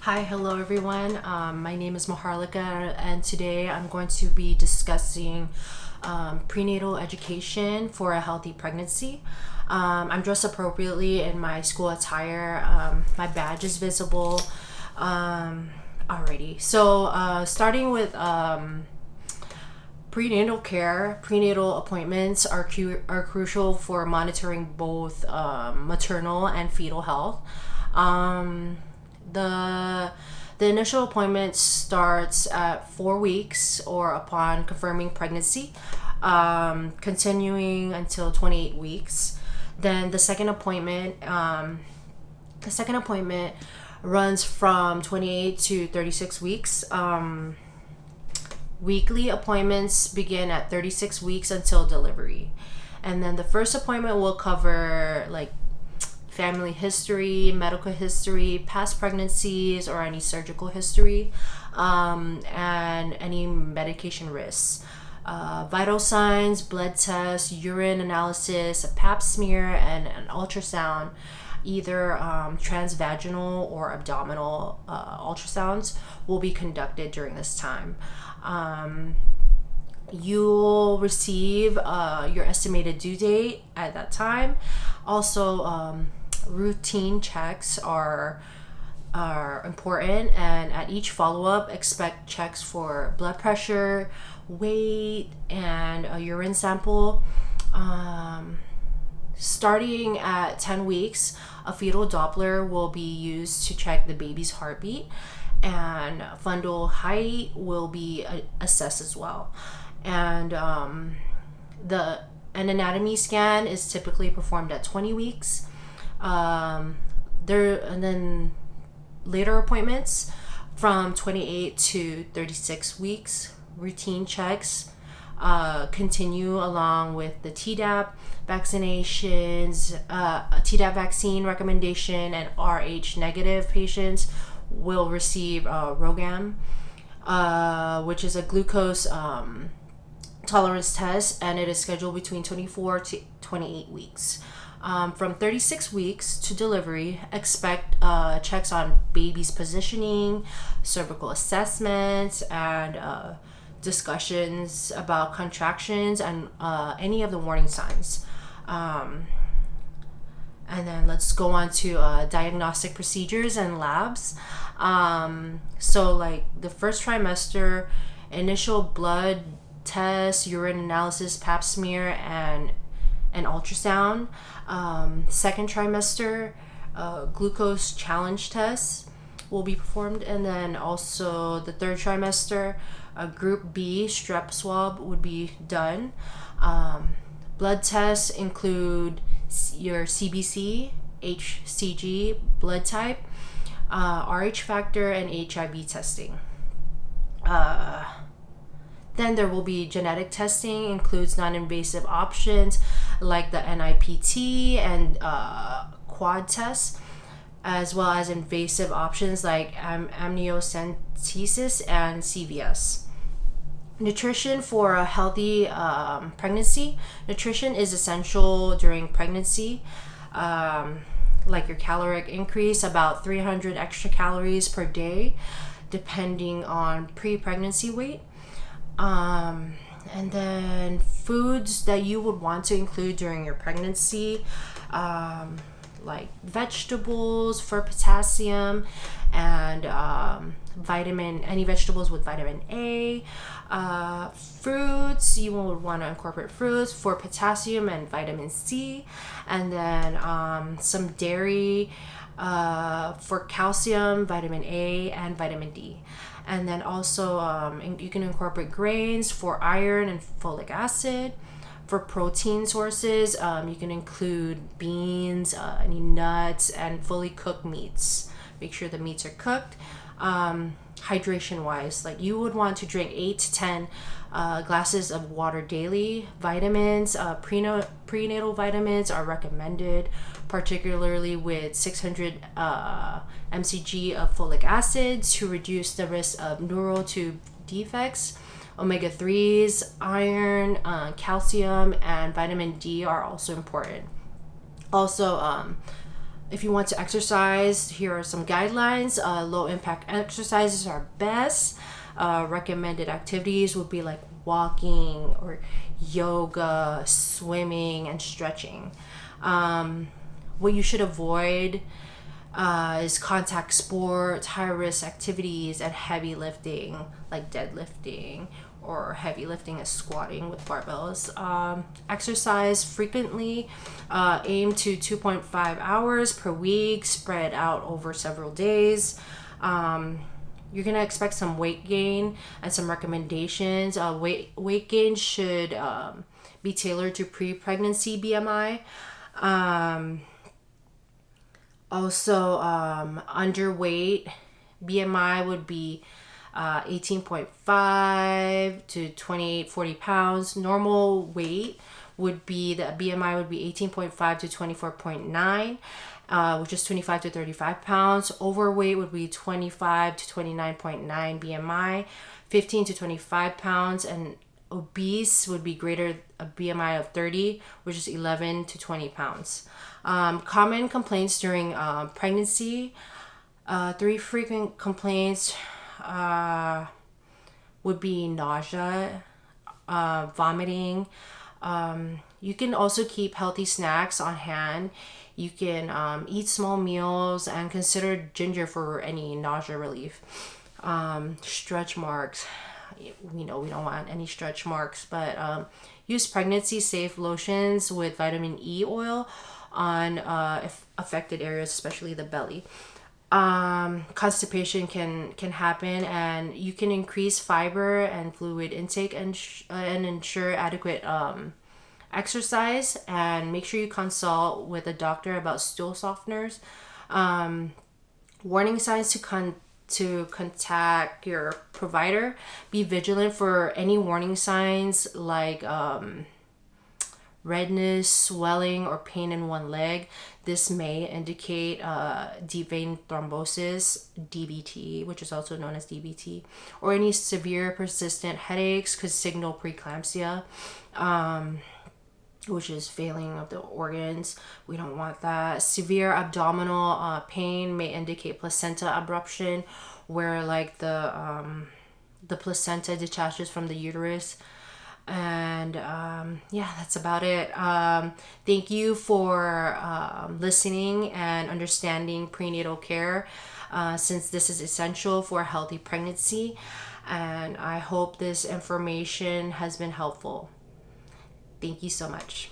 Hi, hello everyone. My name is Maharlika, and today I'm going to be discussing prenatal education for a healthy pregnancy. I'm dressed appropriately in my school attire. My badge is visible. Alrighty, so starting with prenatal care, prenatal appointments are crucial for monitoring both maternal and fetal health. Um, the the initial appointment starts at 4 weeks or upon confirming pregnancy, continuing until 28 weeks. Then the second appointment runs from 28 to 36 weeks. Weekly appointments begin at 36 weeks until delivery. And then the first appointment will cover like family history, medical history, past pregnancies, or any surgical history, and any medication risks. Vital signs, blood tests, urine analysis, a pap smear, and an ultrasound, either transvaginal or abdominal ultrasounds, will be conducted during this time. You'll receive your estimated due date at that time. Also, routine checks are important, and at each follow-up expect checks for blood pressure, weight, and a urine sample. Starting at 10 weeks, a fetal Doppler will be used to check the baby's heartbeat, and fundal height will be assessed as well. And an anatomy scan is typically performed at 20 weeks. And then later appointments from 28 to 36 weeks, routine checks continue along with the Tdap vaccinations, Tdap vaccine recommendation, and Rh negative patients will receive ROGAM, which is a glucose tolerance test, and it is scheduled between 24 to 28 weeks. From 36 weeks to delivery, expect checks on baby's positioning, cervical assessments, and discussions about contractions and any of the warning signs. And then let's go on to diagnostic procedures and labs. So, like the first trimester, initial blood test, urine analysis, pap smear, and an ultrasound. Second trimester, glucose challenge tests will be performed, and then also the third trimester, a group B strep swab would be done. Blood tests include your CBC, HCG, blood type, Rh factor, and HIV testing. Then there will be genetic testing, includes non-invasive options like the NIPT and quad tests, as well as invasive options like amniocentesis and CVS. Nutrition for a healthy pregnancy. Nutrition is essential during pregnancy. Like your caloric increase, about 300 extra calories per day, depending on pre-pregnancy weight. And then foods that you would want to include during your pregnancy, like vegetables for potassium, and any vegetables with vitamin A. Fruits, you would want to incorporate fruits for potassium and vitamin C, and then some dairy for calcium, vitamin A, and vitamin D. And then also you can incorporate grains for iron and folic acid. For protein sources, you can include beans, any nuts, and fully cooked meats. Make sure the meats are cooked. Hydration wise, like you would want to drink 8 to 10 glasses of water daily. Vitamins, prenatal vitamins are recommended, particularly with 600 mcg of folic acid to reduce the risk of neural tube defects. Omega-3s, iron, calcium, and vitamin D are also important. Also, If you want to exercise, here are some guidelines. Low impact exercises are best. Recommended activities would be like walking or yoga, swimming, and stretching. What you should avoid is contact sports, high risk activities, and heavy lifting like deadlifting, or heavy lifting is squatting with barbells. Exercise frequently. Aim to 2.5 hours per week, spread out over several days. You're gonna expect some weight gain and some recommendations. Weight gain should be tailored to pre-pregnancy BMI. Also, underweight BMI would be 18.5 to 28-40 pounds. Normal weight would be, the BMI would be 18.5 to 24.9, which is 25 to 35 pounds. Overweight would be 25 to 29.9 BMI, 15 to 25 pounds, and obese would be greater a BMI of 30, which is 11 to 20 pounds. Common complaints during pregnancy. 3 frequent complaints would be nausea, vomiting. You can also keep healthy snacks on hand. You can eat small meals and consider ginger for any nausea relief. Stretch marks. We know we don't want any stretch marks, but use pregnancy safe lotions with vitamin E oil on affected areas, especially the belly. Constipation can happen, and you can increase fiber and fluid intake and ensure adequate exercise, and make sure you consult with a doctor about stool softeners. Warning signs to contact your provider. Be vigilant for any warning signs like redness, swelling, or pain in one leg. This may indicate deep vein thrombosis, DVT, which is also known as DVT, or any severe persistent headaches could signal preeclampsia, which is failing of the organs. We don't want that. Severe abdominal pain may indicate placenta abruption, where like the placenta detaches from the uterus. And yeah, that's about it. Thank you for listening and understanding prenatal care, since this is essential for a healthy pregnancy, and I hope this information has been helpful. Thank you so much.